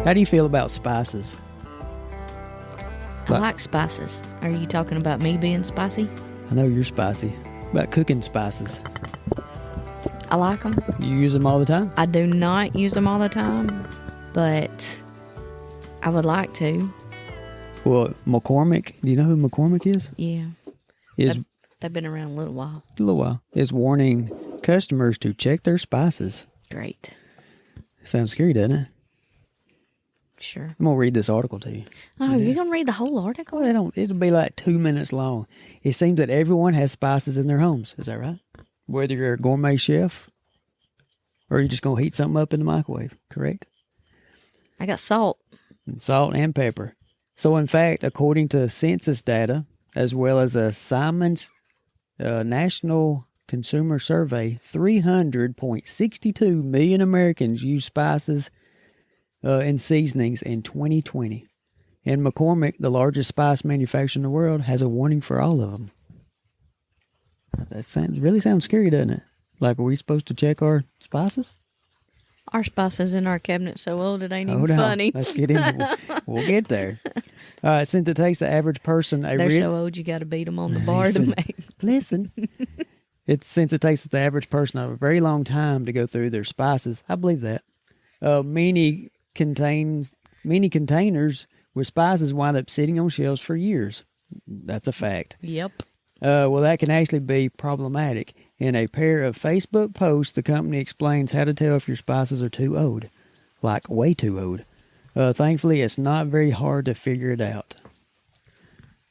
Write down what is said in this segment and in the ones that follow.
How do you feel about spices? I like spices. Are you talking about me being spicy? I know you're spicy. About cooking spices. I like them. You use them all the time? I do not use them all the time, but I would like to. Well, McCormick, do you know who McCormick is? Yeah. Is They've been around a little while. a little while. Is warning customers to check their spices. Great. Sounds scary, doesn't it? Sure. I'm going to read this article to you. Oh, you're going to read the whole article? Well, it'll be like 2 minutes long. It seems that everyone has spices in their homes. Is that right? Whether you're a gourmet chef or you're just going to heat something up in the microwave, correct? I got salt. Salt and pepper. So, in fact, according to census data, as well as a Simon's National Consumer Survey, 300.62 million Americans use spices and seasonings in 2020. And McCormick, the largest spice manufacturer in the world, has a warning for all of them. That really sounds scary, doesn't it? Like, are we supposed to check our spices? Our spices in our cabinet so old it ain't Hold even on. funny. Let's get into it. We'll get there. All right, since it takes the average person They're so old you got to beat them on the bar to make. Listen. Since it takes the average person a very long time to go through their spices, I believe that. Many containers with spices wind up sitting on shelves for years. That's a fact. Yep. Well, that can actually be problematic. In a pair of Facebook posts, the company explains how to tell if your spices are too old, like way too old. Thankfully, it's not very hard to figure it out.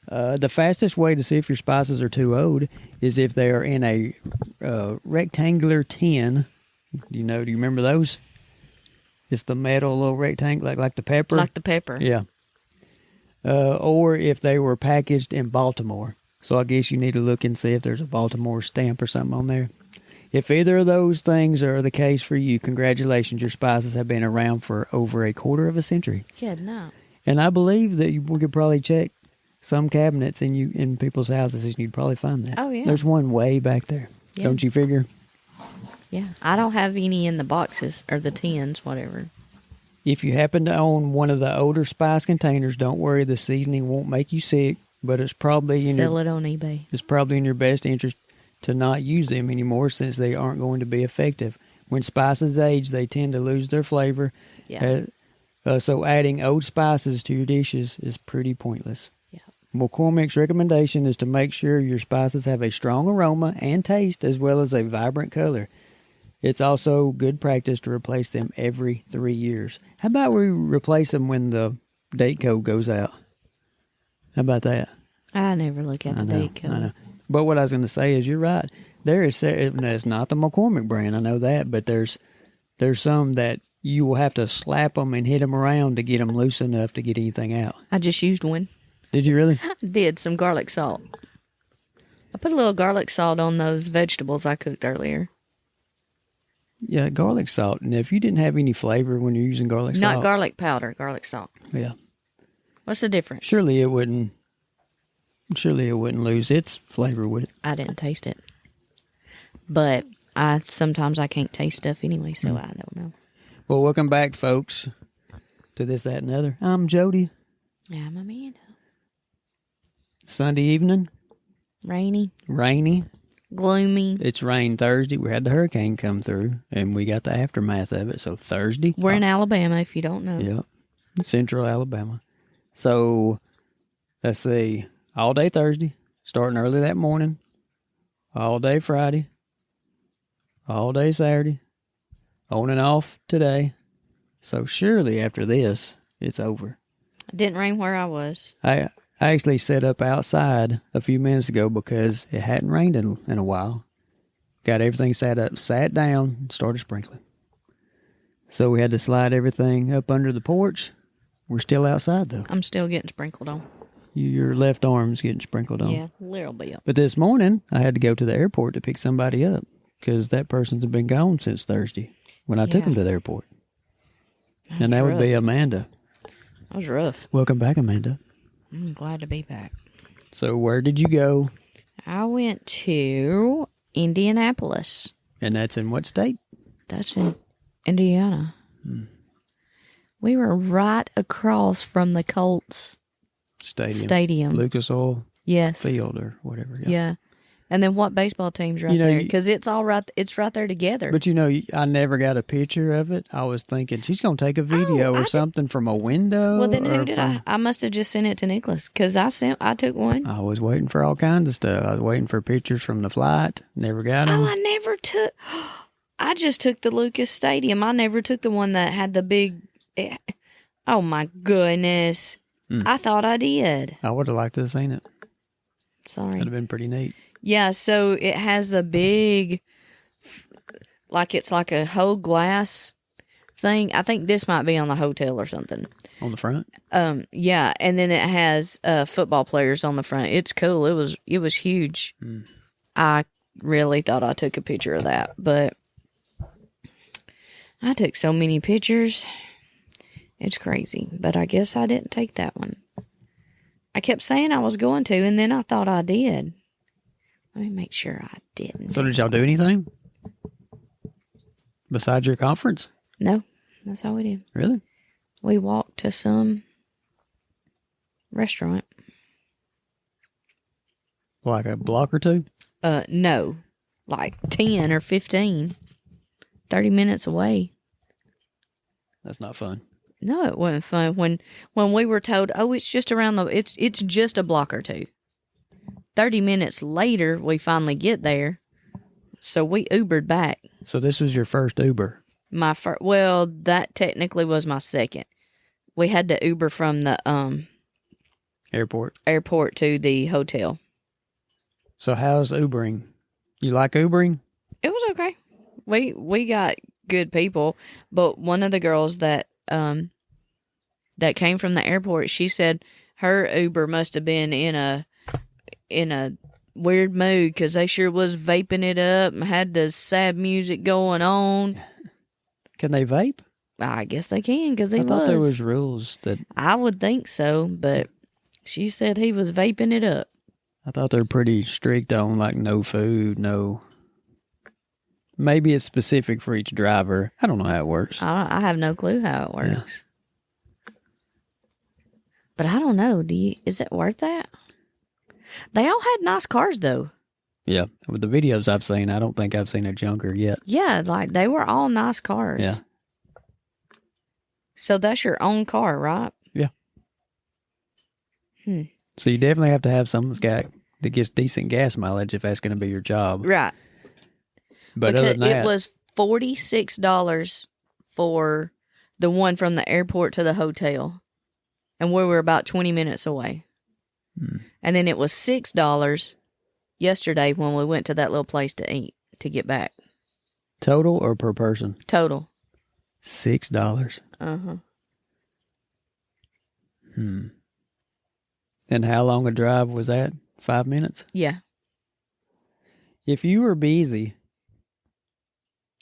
The fastest way to see if your spices are too old is if they are in a rectangular tin. Do you remember those? It's the metal little rectangle, like the pepper. Like the pepper. Yeah. Or if they were packaged in Baltimore. So I guess you need to look and see if there's a Baltimore stamp or something on there. If either of those things are the case for you, congratulations, your spices have been around for over a quarter of a century. Good enough. And I believe that we could probably check some cabinets in people's houses and you'd probably find that. Oh, yeah. There's one way back there. Yeah. Don't you figure? Yeah. I don't have any in the boxes or the tins, whatever. If you happen to own one of the older spice containers, don't worry, the seasoning won't make you sick, but it's probably Sell it on eBay. It's probably in your best interest to not use them anymore since they aren't going to be effective. When spices age, they tend to lose their flavor. Yeah. So adding old spices to your dishes is pretty pointless. Yeah. McCormick's recommendation is to make sure your spices have a strong aroma and taste as well as a vibrant color. It's also good practice to replace them every 3 years. How about we replace them when the date code goes out? How about that? I never look at the date code. I know. But what I was going to say is you're right. There is, it's not the McCormick brand, I know that, but there's some that you will have to slap them and hit them around to get them loose enough to get anything out. I just used one. Did you really? I did, some garlic salt. I put a little garlic salt on those vegetables I cooked earlier. Yeah, garlic salt. And if you didn't have any flavor when you're using garlic salt. Not garlic powder, garlic salt. Yeah. What's the difference? Surely it wouldn't lose its flavor, would it? I didn't taste it. But sometimes I can't taste stuff anyway, so I don't know. Well, welcome back, folks, to This, That, and Other. I'm Jody. I'm Amanda. Sunday evening. Rainy. Gloomy. Gloomy. It's rained Thursday. We had the hurricane come through, and we got the aftermath of it. So Thursday. We're in Alabama, if you don't know. Yep. Central Alabama. So, let's see. All day Thursday, starting early that morning. All day Friday. All day Saturday. On and off today. So surely after this, it's over. It didn't rain where I was. I actually set up outside a few minutes ago because it hadn't rained in a while. Got everything set up, sat down, and started sprinkling. So we had to slide everything up under the porch. We're still outside, though. I'm still getting sprinkled on. Your left arm's getting sprinkled on. Yeah, a little bit. But this morning, I had to go to the airport to pick somebody up because that person's been gone since Thursday when I took him to the airport. And that would be Amanda. That was rough. Welcome back, Amanda. I'm glad to be back. So where did you go? I went to Indianapolis. And that's in what state? That's in Indiana. We were right across from the Colts stadium. Lucas Oil Yes. Field or whatever. Yeah. And then what baseball team's right there? Because it's right there together. But I never got a picture of it. I was thinking she's going to take a video or something from a window. Well, then who did I? I must have just sent it to Nicholas because I took one. I was waiting for all kinds of stuff. I was waiting for pictures from the flight. Never got them. Oh, I never took. I just took the Lucas Stadium. I never took the one that had the big. Oh my goodness! I thought I did. I would have liked to have seen it. Sorry, that'd have been pretty neat. Yeah, so it has a big, it's like a whole glass thing. I think this might be on the hotel or something. On the front? Yeah, and then it has football players on the front. It's cool. It was huge. I really thought I took a picture of that, but I took so many pictures. It's crazy, but I guess I didn't take that one. I kept saying I was going to, and then I thought I did. Let me make sure I didn't. So did y'all do anything besides your conference? No, that's all we did. Really? We walked to some restaurant. Like a block or two? No, like 10 or 15, 30 minutes away. That's not fun. No, it wasn't fun. When we were told, oh, it's just around it's just a block or two. 30 minutes later, we finally get there. So we Ubered back. So this was your first Uber? Well, that technically was my second. We had to Uber from the airport to the hotel. So how's Ubering? You like Ubering? It was okay. We got good people, but one of the girls that came from the airport, she said her Uber must have been in a weird mood because they sure was vaping it up and had the sad music going on. Can they vape? I guess they can because I thought there was rules that. I would think so, but she said he was vaping it up. I thought they're pretty strict on like no food, no. Maybe it's specific for each driver. I don't know how it works. I have no clue how it works. Yeah. But I don't know. Is it worth that? They all had nice cars, though. Yeah. With the videos I've seen, I don't think I've seen a junker yet. Yeah, like they were all nice cars. Yeah. So that's your own car, right? Yeah. So you definitely have to have something that gets decent gas mileage if that's going to be your job. Right. But because other than that, it was $46 for the one from the airport to the hotel. And we were about 20 minutes away. And then it was $6 yesterday when we went to that little place to eat to get back. Total or per person? Total. $6. Uh-huh. And how long a drive was that? 5 minutes? Yeah. If you were busy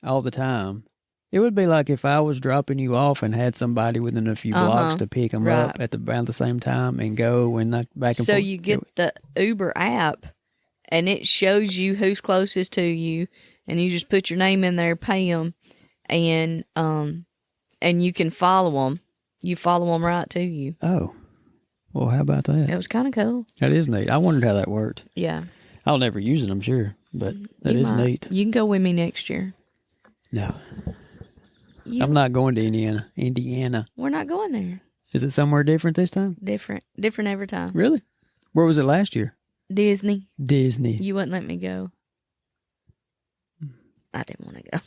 all the time, it would be like if I was dropping you off and had somebody within a few blocks to pick them up at around the same time and go and back and forth. So you get the Uber app, and it shows you who's closest to you, and you just put your name in there, pay them, and you can follow them. You follow them right to you. Oh, well, how about that? It was kind of cool. That is neat. I wondered how that worked. Yeah. I'll never use it, I'm sure, but that is neat. You can go with me next year. No. I'm not going to Indiana. We're not going there. Is it somewhere different this time? Different every time. Really? Where was it last year? Disney. You wouldn't let me go. I didn't want to go.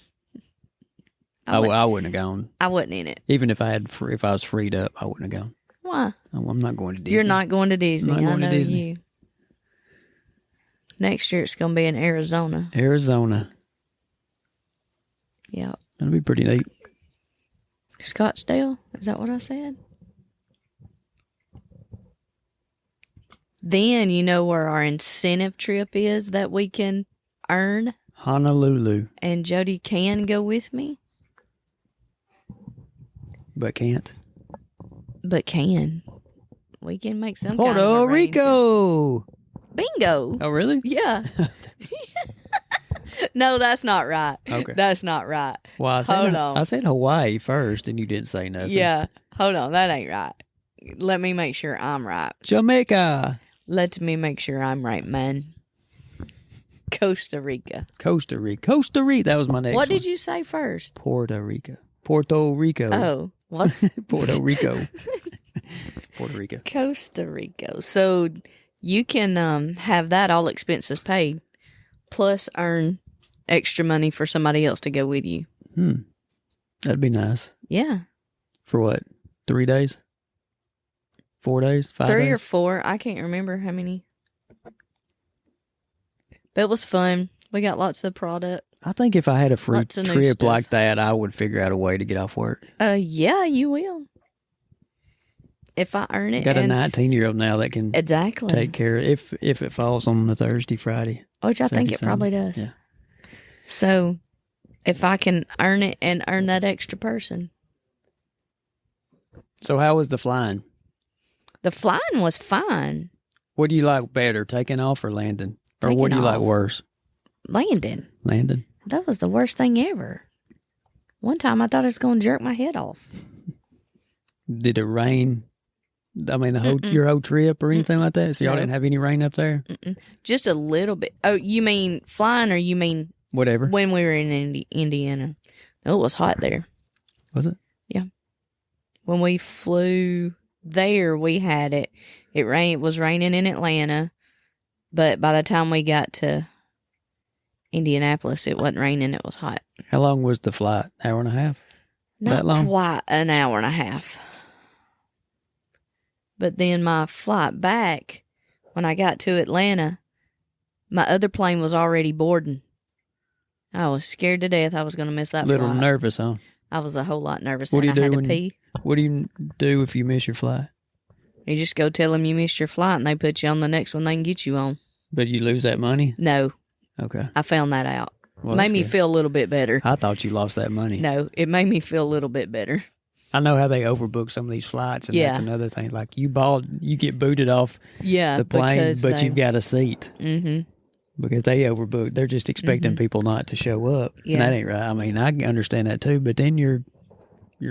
I wouldn't have gone. I wasn't in it. Even if I was freed up, I wouldn't have gone. Why? I'm not going to Disney. You're not going to Disney. I'm not going I know to Disney. You. Next year it's going to be in Arizona. Yeah. That'll be pretty neat. Scottsdale? Is that what I said? Then you know where our incentive trip is that we can earn? Honolulu. And Jody can go with me? But can't. But can. We can make some Puerto kind of Rico. Bingo. Oh, really? Yeah. No, that's not right. Okay. That's not right. Well, Hold on. I said Hawaii first, and you didn't say nothing. Yeah. Hold on. That ain't right. Let me make sure I'm right. Jamaica. Let me make sure I'm right, man. Costa Rica. Costa Rica. Costa Rica. That was my next What one. did you say first? Puerto Rico. Puerto Rico. Oh, what's Puerto Rico. Puerto Rico. Costa Rica? So you can have that all expenses paid, plus earn extra money for somebody else to go with you. That'd be nice. Yeah. For what? 3 days? 4 days? 5 days? 3 or 4. I can't remember how many. But it was fun. We got lots of product. I think if I had a free Lots of new trip stuff. like that, I would figure out a way to get off work. Yeah, you will. If I earn it. Got a and 19-year-old now that can exactly. take care of if it falls on a Thursday, Friday. Which I think Saturday, it probably Sunday. does. Yeah. So if I can earn it and earn that extra person. So how was the flying? The flying was fine. What do you like better, taking off or landing? Or Taking what do you like off. worse? Landing. Landing. That was the worst thing ever. One time I thought I was going to jerk my head off. Did it rain? I mean, your whole trip or anything like that? So y'all No. didn't have any rain up there? Just a little bit. Oh, you mean flying or you mean Whatever. when we were in Indiana? No, it was hot there. Was it? Yeah. When we flew there, we had it. It was raining in Atlanta, but by the time we got to Indianapolis, it wasn't raining. It was hot. How long was the flight? Hour and a half? Not That long? quite an hour and a half. But then my flight back, when I got to Atlanta, my other plane was already boarding. I was scared to death I was going to miss that Little flight. nervous, huh? I was a whole lot nervous. What do And you I do had to when- pee. What do you do if you miss your flight? You just go tell them you missed your flight and they put you on the next one they can get you on. But you lose that money? No, Okay. I found that out. Well, Made that's me good. feel a little bit better. I thought you lost that money. No, it made me feel a little bit better. I know how they overbook some of these flights, and that's Yeah. another thing. Like you get booted off Yeah, the plane, because but you've got a seat Mm-hmm. because they overbook. They're just expecting people not to show up. Yeah. And that ain't right. I mean, I understand that too, but then you're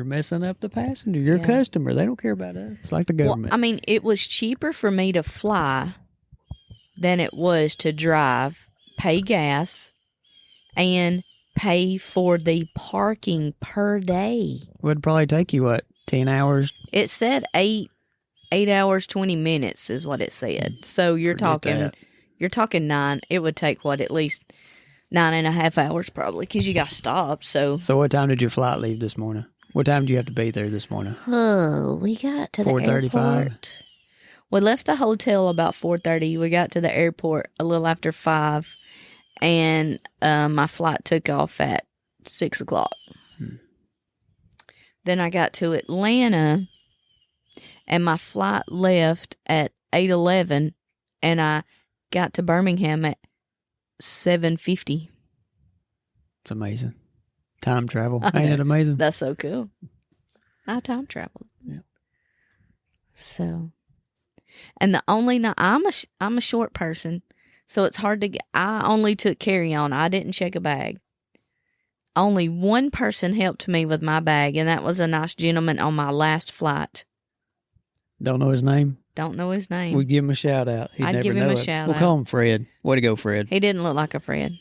messing up the passenger. You're Yeah. a customer. They don't care about us. It's like the Well, government. I mean, it was cheaper for me to fly than it was to drive, pay gas, and pay for the parking per day. Would probably take you 10 hours. It said 8 hours 20 minutes is what it said. So you're Forget talking 9. It would take at least 9.5 hours probably because you got to stop. So what time did your flight leave this morning? What time did you have to be there this morning? oh, we got to the 4:35? airport. We left the hotel about 4:30. We got to the airport a little after 5, and my flight took off at 6 o'clock. Then I got to Atlanta, and my flight left at 8:11, and I got to Birmingham at 7:50. It's amazing. Time travel. Ain't it amazing? That's so cool. I time traveled. Yeah. So, and I'm a short person, so it's hard to get. I only took carry on. I didn't check a bag. Only one person helped me with my bag, and that was a nice gentleman on my last flight. Don't know his name? Don't know his name. We'd give him a shout out. He'd I'd never give him know a it. shout We'll out. call him Fred. Way to go, Fred. He didn't look like a Fred.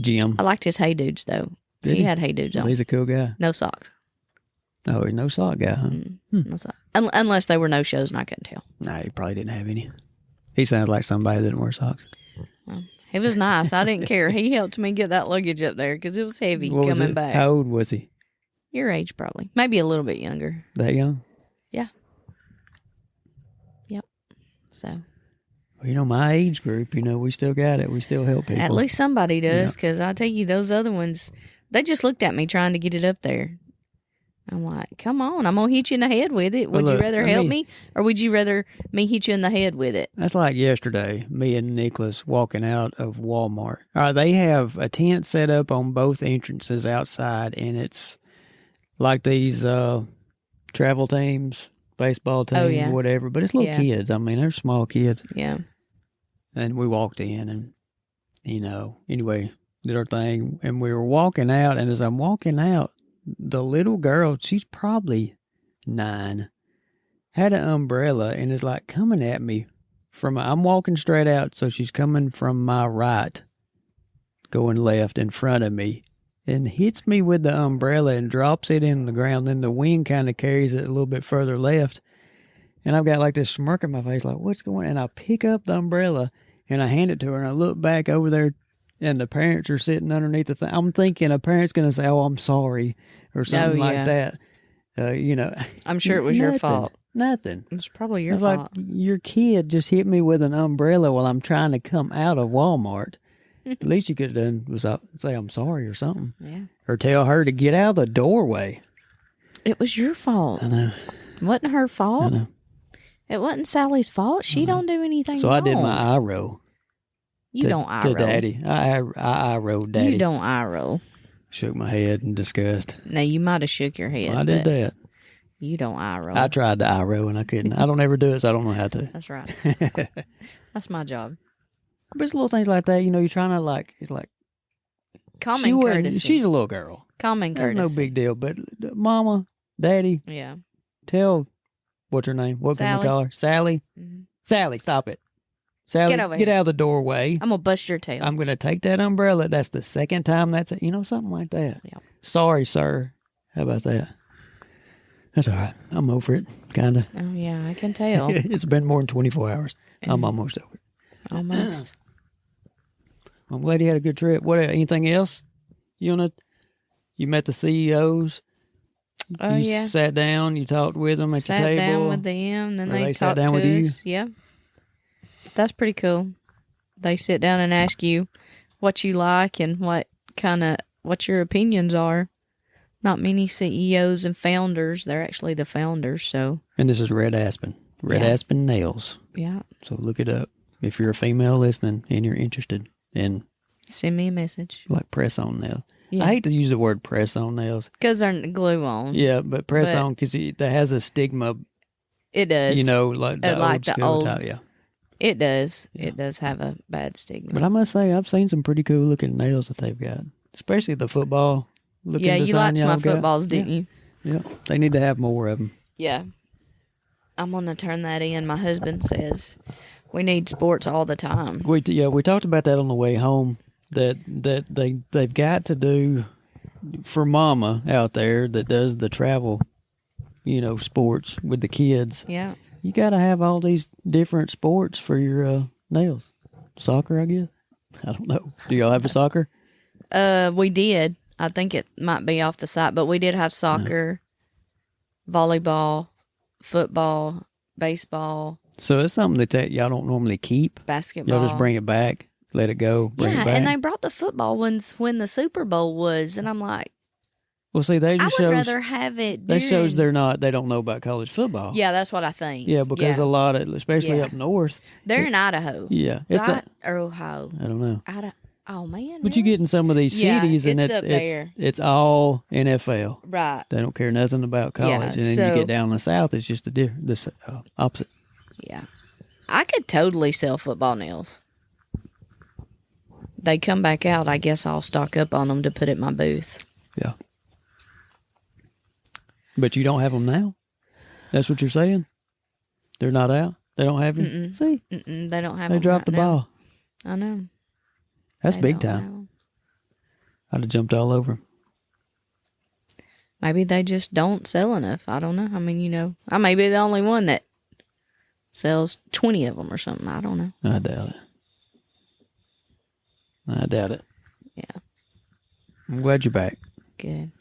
Jim. I liked his Hey Dudes though. Did He had Hey Dudes Well, on. he's a cool guy. No socks. Oh, he's no sock guy, huh? No socks. Unless they were no shows, and I couldn't tell. Nah, he probably didn't have any. He sounds like somebody that didn't wear socks. He was nice. I didn't care. He helped me get that luggage up there because it was heavy What was coming it? back. How old was he? Your age, probably. Maybe a little bit younger. That young? Yeah. Yep. So Well, you know, my age group, we still got it. We still help people. at least somebody does, because I tell you, those other ones, they just looked at me trying to get it up there. I'm like, come on, I'm going to hit you in the head with it. Would Well, you look, rather help me, or would you rather me hit you in the head with it? That's like yesterday, me and Nicholas walking out of Walmart. All right, they have a tent set up on both entrances outside, and it's like these travel teams, baseball teams, Oh, yeah. whatever. But it's little Yeah. kids. I mean, they're small kids. Yeah. And we walked in, and, anyway, did our thing, and we were walking out, and as I'm walking out, the little girl, she's probably 9, had an umbrella and is like coming at me I'm walking straight out, so she's coming from my right, going left in front of me, and hits me with the umbrella and drops it in the ground. Then the wind kind of carries it a little bit further left, and I've got like this smirk on my face, like, what's going on? And I pick up the umbrella and I hand it to her, and I look back over there, and the parents are sitting underneath the thing. I'm thinking a parent's going to say, "Oh, I'm sorry," or something like that. I'm sure it was your fault. Nothing. It was probably your fault. Like, your kid just hit me with an umbrella while I'm trying to come out of Walmart. At least you could have done was say I'm sorry or something. Yeah. Or tell her to get out of the doorway. It was your fault. I know. It wasn't her fault. I know. It wasn't Sally's fault. She don't do anything So wrong. I did my eye roll. You don't eye roll. To Daddy. I eye rolled Daddy. You don't eye roll. Shook my head in disgust. Now, you might have shook your head. Well, I did that. You don't eye roll. I tried to eye roll and I couldn't. I don't ever do it, so I don't know how to. That's right. That's my job. But it's little things like that, you're trying to it's like. Common courtesy. She's a little girl. Common courtesy. That's no big deal. But Mama, Daddy. Yeah. Tell, what's her name? What can we call her? Sally? Mm-hmm. Sally, stop it. Sally, get out of the doorway. I'm going to bust your tail. I'm going to take that umbrella. That's the second time something like that. Yeah. Sorry, sir. How about that? That's all right. I'm over it, kind of. Oh, yeah, I can tell. It's been more than 24 hours. I'm almost over it. Almost. I'm glad you had a good trip. Anything else? You met the CEOs? Oh, you sat down, you talked with them at your table? Sat down with them, then they sat talked down to with you? us. Yeah. That's pretty cool. They sit down and ask you what you like and what your opinions are. Not many CEOs and founders. They're actually the founders, so. And this is Red Aspen. Red Aspen Nails. Yeah. So look it up. If you're a female listening and you're interested in. Send me a message. Like press-on nails. Yeah. I hate to use the word press-on nails. Because they're glue on. Yeah, but press-on because that has a stigma. It does. Like the old school type. Yeah. It does. Yeah. It does have a bad stigma. But I must say, I've seen some pretty cool looking nails that they've got. Especially the football looking design. Yeah, you liked my footballs, didn't you? Yeah. They need to have more of them. Yeah. I'm going to turn that in. My husband says we need sports all the time. We talked about that on the way home. That they've got to do for Mama out there that does the travel, sports with the kids. Yeah. You got to have all these different sports for your nails. Soccer, I guess. I don't know. Do y'all have a soccer? We did. I think it might be off the site, but we did have soccer, volleyball, football, baseball. So it's something that y'all don't normally keep. Basketball. Y'all just bring it back, let it go, bring it back. And they brought the football ones when the Super Bowl was, and I'm like, well, see, they just I would rather have it. That shows they don't know about college football. Yeah, that's what I think. Yeah, because a lot of, especially up north, they're in Idaho. Yeah, or Ohio. I don't know. Oh man! But you get in some of these cities, and it's all NFL. Right. They don't care nothing about college, and then you get down in the south, it's just the opposite. Yeah, I could totally sell football nails. They come back out. I guess I'll stock up on them to put at my booth. Yeah. But you don't have them now? That's what you're saying? They're not out? They don't have them? See? They don't have them. They dropped the ball. I know. That's big time. I'd have jumped all over them. Maybe they just don't sell enough. I don't know. I mean, I may be the only one that sells 20 of them or something. I don't know. I doubt it. Yeah. I'm glad you're back. Good.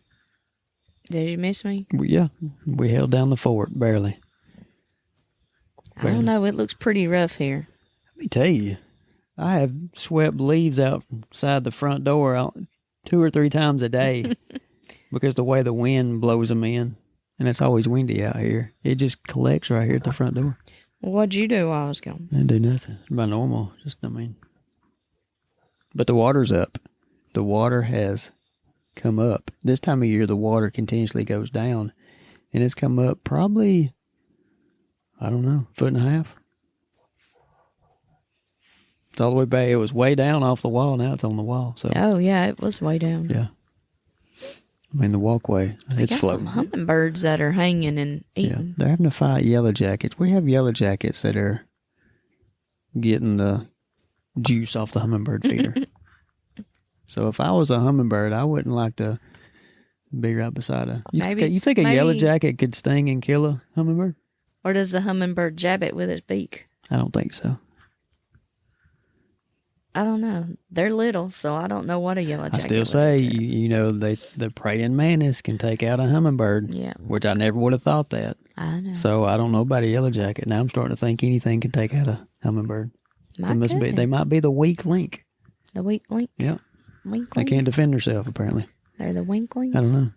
Did you miss me? Yeah. We held down the fort, barely. I don't know. It looks pretty rough here. Let me tell you, I have swept leaves outside the front door 2 or 3 times a day because the way the wind blows them in, and it's always windy out here. It just collects right here at the front door. Well, what'd you do while I was gone? I didn't do nothing. It's by normal. But the water's up. The water has come up. This time of year, the water continuously goes down, and it's come up probably, I don't know, 1.5 feet. It's all the way back. It was way down off the wall. Now it's on the wall. So Oh, yeah, it was way down. yeah. I mean, the walkway, They it's got floating. some hummingbirds that are hanging and Yeah, eating. they're having to fight yellow jackets. We have yellow jackets that are getting the juice off the hummingbird feeder. So if I was a hummingbird, I wouldn't like to be right beside a... You think a yellow jacket could sting and kill a hummingbird? Or does the hummingbird jab it with its beak? I don't think so. I don't know. They're little, so I don't know what a yellow jacket I still would say, do. the praying mantis can take out a hummingbird. Yeah. Which I never would have thought that. I know. So I don't know about a yellow jacket. Now I'm starting to think anything can take out a hummingbird. They might be the weak link. The weak link? Yeah. Wink They link? can't defend themselves, apparently. They're the winklings? I don't know.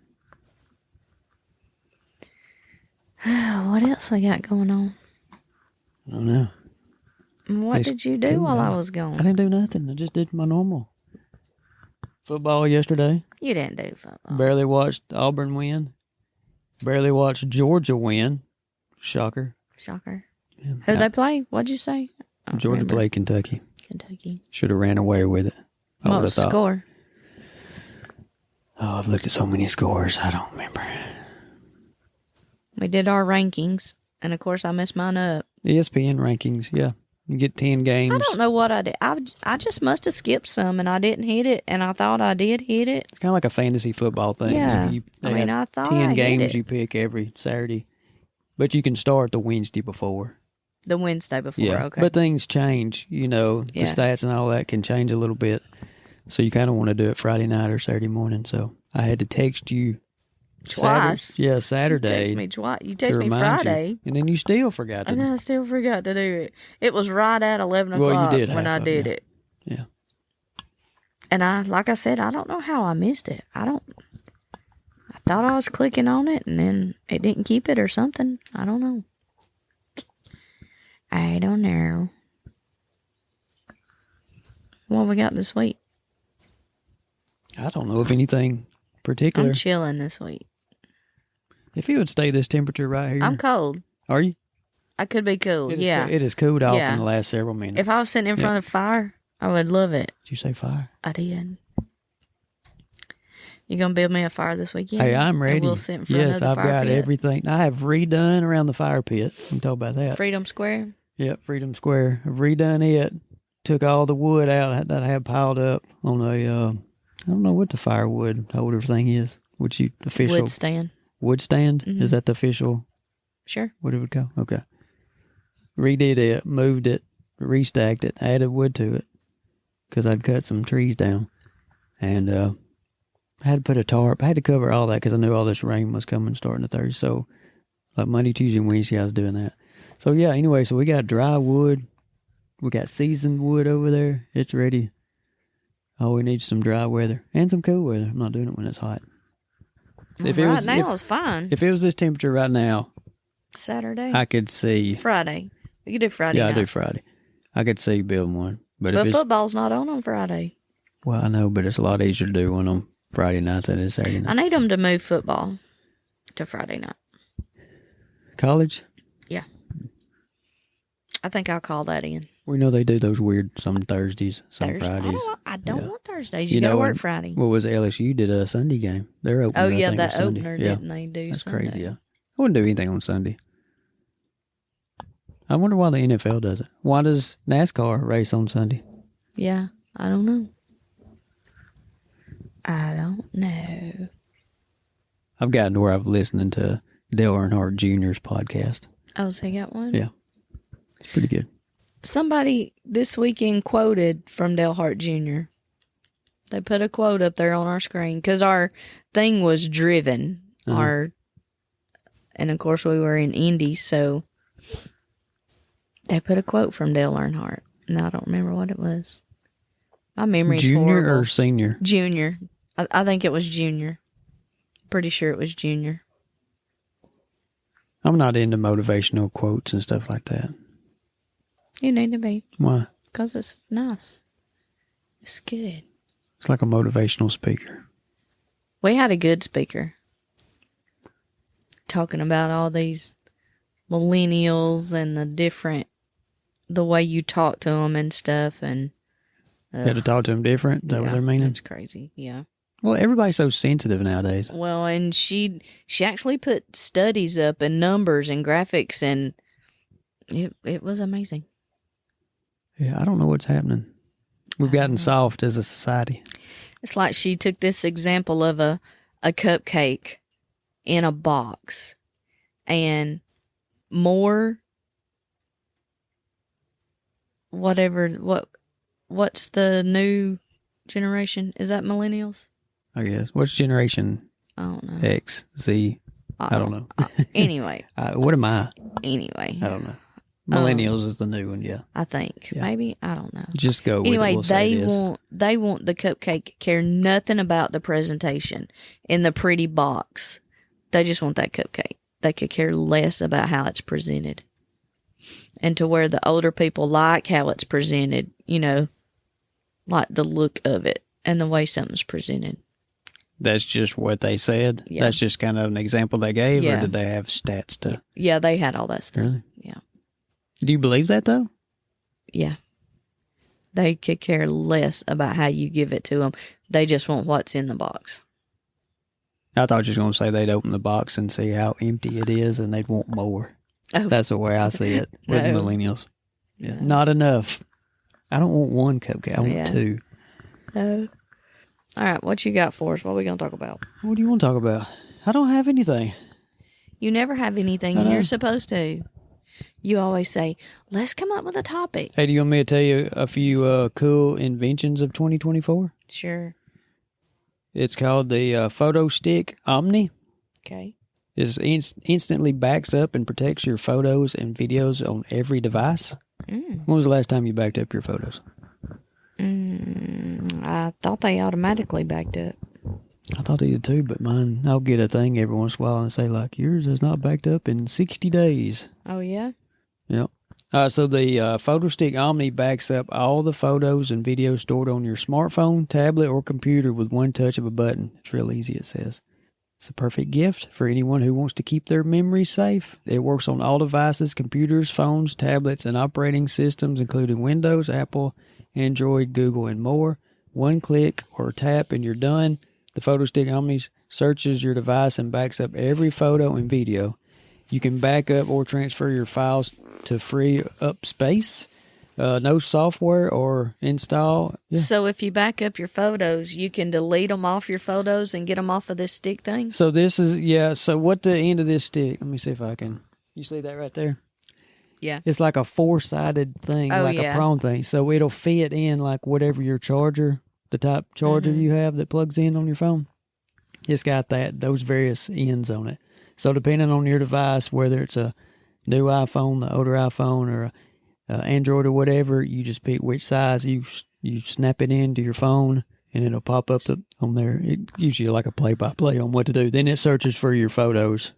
What else we got going on? I don't know. What did you do while I was gone? I didn't do nothing. I just did my normal. Football yesterday. You didn't do football. Barely watched Auburn win. Barely watched Georgia win. Shocker. Shocker. Yeah. Who'd they play? What'd you say? I don't Georgia remember. played Kentucky. Kentucky. Should have ran away with it. What was the score? Oh, I've looked at so many scores. I don't remember. We did our rankings, and of course I messed mine up. ESPN rankings, yeah. You get 10 games. I don't know what I did. I just must have skipped some, and I didn't hit it, and I thought I did hit it. It's kind of like a fantasy football thing. Yeah. I thought 10 I hit games it. you pick every Saturday. But you can start the Wednesday before. The Wednesday before, Yeah. okay. But things change, the Yeah. stats and all that can change a little bit. So you kind of want to do it Friday night or Saturday morning. So I had to text you Twice. Saturday. You text me twice. You to text me remind Friday. you. And then you still forgot to And I still forgot to do it. It was right at 11 Well, you o'clock did when I half of did it. it. Yeah. And like I said, I don't know how I missed it. I thought I was clicking on it, and then it didn't keep it or something. I don't know. What we got this week? I don't know if anything particular. I'm chilling this week. If it would stay this temperature right here. I'm cold. Are you? I could be cool. It has cooled off in the last several minutes. If I was sitting in front of fire, I would love it. Did you say fire? I did. You gonna build me a fire this weekend? Hey, I'm ready. And we'll sit in front yes, of the I've fire got pit? everything. I have redone around the fire pit. We can talk about that. Freedom Square. Yep, Freedom Square. I've redone it. Took all the wood out that I had piled up on a, I don't know what the firewood holder thing is. Which you official Wood stand. wood stand? Mhm. Is that the official? Sure. What it would go? Okay. Redid it, moved it, restacked it, added wood to it because I'd cut some trees down, and I had to put a tarp. I had to cover all that because I knew all this rain was coming starting the Thursday. So like Monday, Tuesday, and Wednesday, I was doing that. So yeah. Anyway, so we got dry wood. We got seasoned wood over there. It's ready. All we need is some dry weather and some cool weather. I'm not doing it when it's hot. Well, now it's fine. If it was this temperature right now, Saturday. I could see. Friday. We could do Friday Yeah, night. I do Friday. I could see building one. But if it's, football's not on Friday. well, I know, but it's a lot easier to do one on Friday night than it is Saturday I night. need them to move football to Friday night. College? Yeah. I think I'll call that in. We know they do those weird some Thursdays, some Thursday. Fridays. I don't Yeah. want Thursdays. You gotta work Friday. What was it, LSU did a Sunday game? They're open. Oh, I yeah, think, that on Sunday. opener, Yeah. didn't they do That's Sunday? crazy, yeah. I wouldn't do anything on Sunday. I wonder why the NFL does it. Why does NASCAR race on Sunday? Yeah, I don't know. I don't know. I've gotten to where I've listening to Dale Earnhardt Jr.'s podcast. Oh, so you got one? Yeah. It's pretty good. Somebody this weekend quoted from Dale Hart Jr. They put a quote up there on our screen because our thing was driven. Uh-huh. And of course we were in Indy, so they put a quote from Dale Earnhardt. And I don't remember what it was. My memory's Junior horrible. or senior? Junior. I think it was Junior. Pretty sure it was Junior. I'm not into motivational quotes and stuff like that. You need to be. Why? Because it's nice. It's good. It's like a motivational speaker. We had a good speaker talking about all these millennials and the different the way you talk to them and stuff. And You had to talk to them different. Is that what they're meaning? It's crazy. Yeah. Well, everybody's so sensitive nowadays. Well, and she actually put studies up and numbers and graphics, and it was amazing. Yeah, I don't know what's happening. We've gotten soft as a society. It's like she took this example of a cupcake in a box, and more what's the new generation? Is that millennials? I guess. What's generation I don't know. X, Z? I don't know. Anyway. What am I? Anyway. I don't know. Millennials is the new one, yeah. I think. Yeah. Maybe. I don't know. Just go with anyway, it. They want the cupcake, care nothing about the presentation in the pretty box. They just want that cupcake. They could care less about how it's presented. And to where the older people like how it's presented, like the look of it and the way something's presented. That's just what they said? Yeah. That's just kind of an example they gave? Yeah. Or did they have stats to... Yeah, they had all that stuff. Really? Yeah. Do you believe that, though? Yeah. They could care less about how you give it to them. They just want what's in the box. I thought you were going to say they'd open the box and see how empty it is and they'd want more. Oh. That's the way I see it with No. millennials. Yeah. No. Not enough. I don't want one cupcake. I want two. No. All right, what you got for us? What are we going to talk about? What do you want to talk about? I don't have anything. You never have anything, and you're supposed to. You always say, let's come up with a topic. Hey, do you want me to tell you a few cool inventions of 2024? Sure. It's called the Photo Stick Omni. Okay. It instantly backs up and protects your photos and videos on every device. When was the last time you backed up your photos? I thought they automatically backed up. I thought they did too, but mine, I'll get a thing every once in a while and say, like, yours is not backed up in 60 days. Oh, yeah? Yep. So the Photo Stick Omni backs up all the photos and videos stored on your smartphone, tablet, or computer with one touch of a button. It's real easy, it says. It's a perfect gift for anyone who wants to keep their memories safe. It works on all devices, computers, phones, tablets, and operating systems, including Windows, Apple, Android, Google, and more. One click or tap and you're done. The Photo Stick Omni searches your device and backs up every photo and video. You can back up or transfer your files to free up space. No software or install. Yeah. So if you back up your photos, you can delete them off your photos and get them off of this stick thing? So this is, so what the end of this stick, let me see if I can, you see that right there? Yeah. It's like a four-sided thing, a prong thing. So it'll fit in like whatever your charger, the type charger you have that plugs in on your phone. It's got those various ends on it. So depending on your device, whether it's a new iPhone, the older iPhone, or Android or whatever, you just pick which size. You snap it into your phone, and it'll pop up on there. It gives you like a play-by-play on what to do. Then it searches for your photos,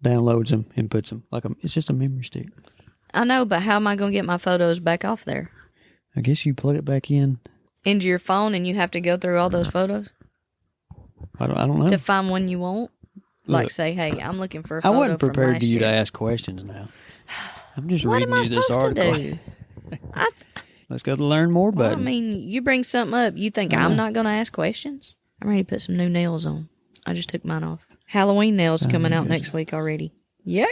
downloads them, and puts them. It's just a memory stick. I know, but how am I going to get my photos back off there? I guess you plug it back in. Into your phone, and you have to go through all those photos? I don't know. To find one you want? Like, Look, say, hey, I'm looking for a photo I wasn't from prepared last to you to year. ask questions now. I'm just What reading am I you this supposed article. to do? Let's go to learn more Well, I button. mean, you bring something up, you think I'm not going to ask questions? I'm ready to put some new nails on. I just took mine off. Halloween nails coming out next week already. Yeah.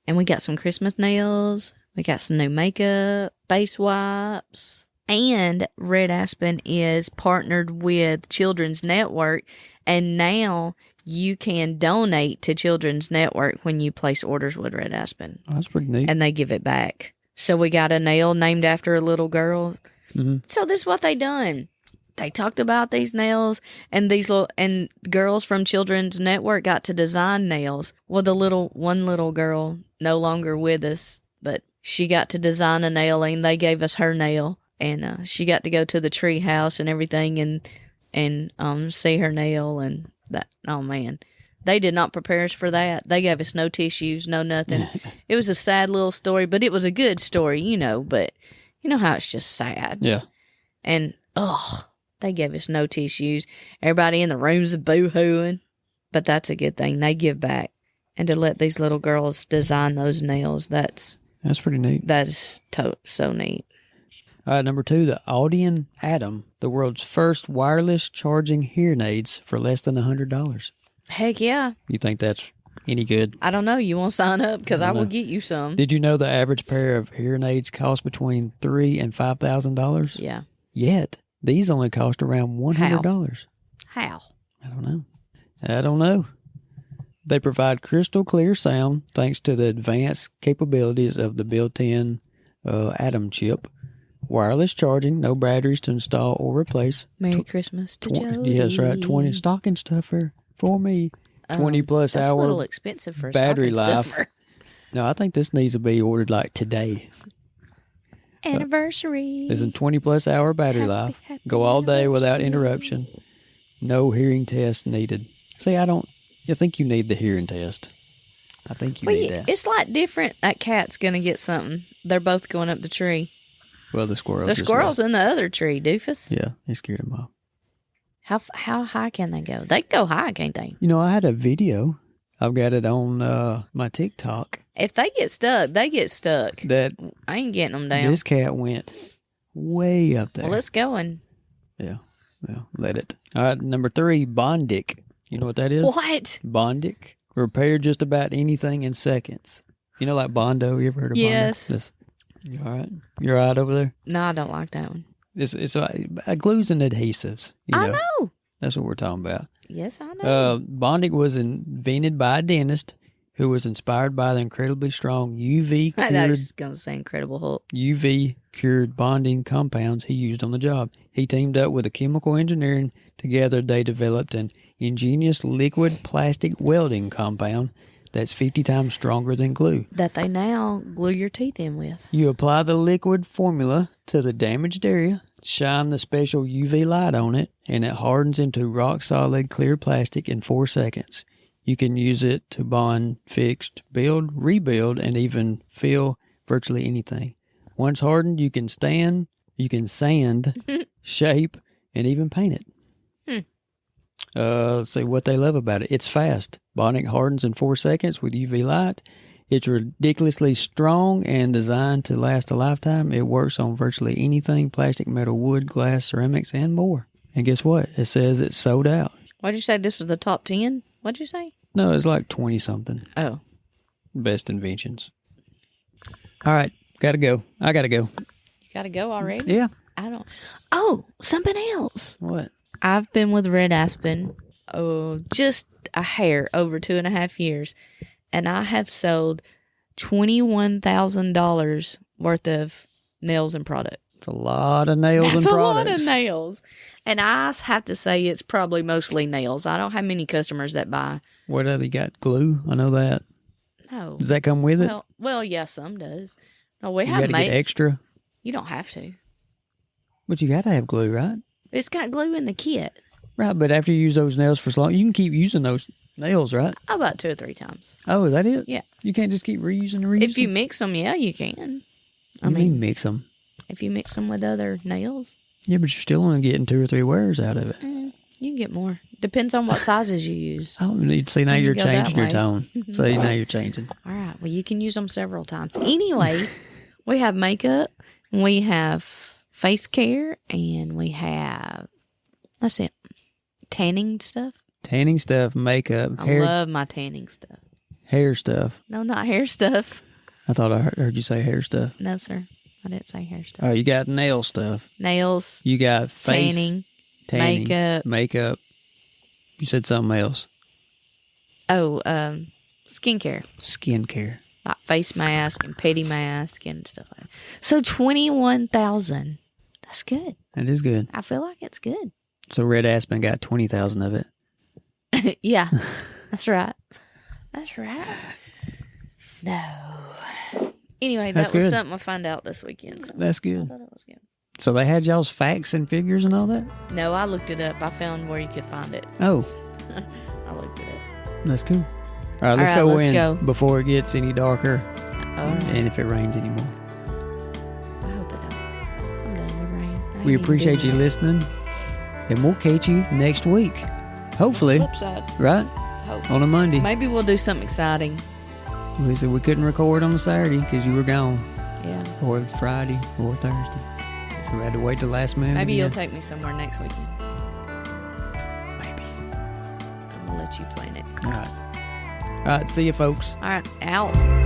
And we got some Christmas nails. We got some new makeup, face wipes. And Red Aspen is partnered with Children's Network. And now you can donate to Children's Network when you place orders with Red Aspen. Oh, that's pretty neat. And they give it back. So we got a nail named after a little girl. Mm-hmm. So this is what they done. They talked about these nails, and and girls from Children's Network got to design nails. Well, one little girl no longer with us, but she got to design a nail, and they gave us her nail, and she got to go to the tree house and everything, and see her nail, and that. Oh man, they did not prepare us for that. They gave us no tissues, no nothing. It was a sad little story, but it was a good story, But you know how it's just sad. Yeah. And they gave us no tissues. Everybody in the rooms boo-hooing. But that's a good thing. They give back. And to let these little girls design those nails, that's That's pretty neat. That is so neat. All right, number 2, the Audion Atom, the world's first wireless charging hearing aids for less than $100. Heck yeah. You think that's any good? I don't know. You want to sign up? Because I will get you some. Did you know the average pair of hearing aids cost between $3,000 and $5,000? Yeah. Yet, these only cost around $100. How? I don't know. They provide crystal clear sound thanks to the advanced capabilities of the built-in Atom chip. Wireless charging, no batteries to install or replace. Merry Christmas to Joey. Yes, right. 20 stocking stuffer for me. 20 plus that's hour a little expensive for a battery stocking life. stuffer. No, I think this needs to be ordered like today. Anniversary. There's a 20 plus hour battery life. Happy Go all day without anniversary. interruption. No hearing test needed. See, I think you need the hearing test. I think you need that. It's like different. That cat's going to get something. They're both going up the tree. Well, the squirrel. The squirrel's in the other tree, doofus. Yeah, he scared him off. How high can they go? They can go high, can't they? You know, I had a video. I've got it on my TikTok. If they get stuck, they get stuck. That I ain't getting them down. this cat went way up there. Well, it's going. Yeah, well, let it. All right, number 3, Bondic. You know what that is? What? Bondic. Repair just about anything in seconds. You know, like Bondo. You ever heard of Yes. Bondo? All right. You're all right over there? No, I don't like that one. It's glues and adhesives. I know. That's what we're talking about. Yes, I know. Bondic was invented by a dentist who was inspired by the incredibly strong UV I cured was just going to say Incredible Hulk. UV cured bonding compounds he used on the job. He teamed up with a chemical engineering. Together, they developed an ingenious liquid plastic welding compound that's 50 times stronger than glue. That they now glue your teeth in with. You apply the liquid formula to the damaged area, shine the special UV light on it, and it hardens into rock-solid clear plastic in 4 seconds. You can use it to bond, fix, build, rebuild, and even fill virtually anything. Once hardened, you can sand, shape, and even paint it. Let's see what they love about it. It's fast. Bondic hardens in 4 seconds with UV light. It's ridiculously strong and designed to last a lifetime. It works on virtually anything: plastic, metal, wood, glass, ceramics, and more. And guess what? It says it's sold out. Why'd you say this was the top 10? What'd you say? No, it's like 20-something. Oh. Best inventions. All right. Gotta go. I gotta go. You got to go already? Yeah. I don't. Oh, something else. What? I've been with Red Aspen just a hair over 2.5 years, and I have sold $21,000 worth of nails and product. It's a lot of nails and That's products. a lot of nails. And I have to say it's probably mostly nails. I don't have many customers that buy. What other you got? Glue? I know that. No. Does that come with it? Well, yeah, some does. No, we You have got to get extra? You don't have to. But you got to have glue, right? It's got glue in the kit. Right, but after you use those nails for so long, you can keep using those nails, right? About 2 or 3 times. Oh, is that it? Yeah. You can't just keep reusing and reusing? If you mix them, yeah, you can. I mean, mix them. If you mix them with other nails. Yeah, but you're still only getting 2 or 3 wears out of it. You can get more. Depends on what sizes you use. Oh, see, now you're go that changing your way. tone. See, now you're changing. All right. Well, you can use them several times. Anyway, we have makeup, we have face care, and we have, that's it, tanning stuff. Tanning stuff, makeup, I hair, love my tanning stuff. hair stuff. No, not hair stuff. I thought I heard you say hair stuff. No, sir. I didn't say hair stuff. Oh, you got nail stuff. Nails, You got face, tanning, makeup. You said something else. Oh, skincare. Skincare. Like face mask and pity mask and stuff like that. So 21,000. That's good. That is good. I feel like it's good. So Red Aspen got 20,000 of it. Yeah, that's right. That's right. No. Anyway, That's that was good. something I found out this weekend. So That's I good. thought it was good. So they had y'all's facts and figures and all that? No, I looked it up. I found where you could find it. Oh, I looked it up. that's cool. All right, let's All right, go let's in go. before it gets any darker All right. and if it rains anymore. I hope it don't. I'm done with rain. I ain't We even appreciate doing you it. listening, and we'll catch you next week. Hopefully, Flip side. right? Hope. On a Monday. Maybe we'll do something exciting. We said we couldn't record on Saturday because you were gone, Yeah. or Friday, or Thursday. So we had to wait till last minute. Maybe you'll again. take me somewhere next weekend. Maybe. I'm gonna let you plan it. All right. See you, folks. All right, out.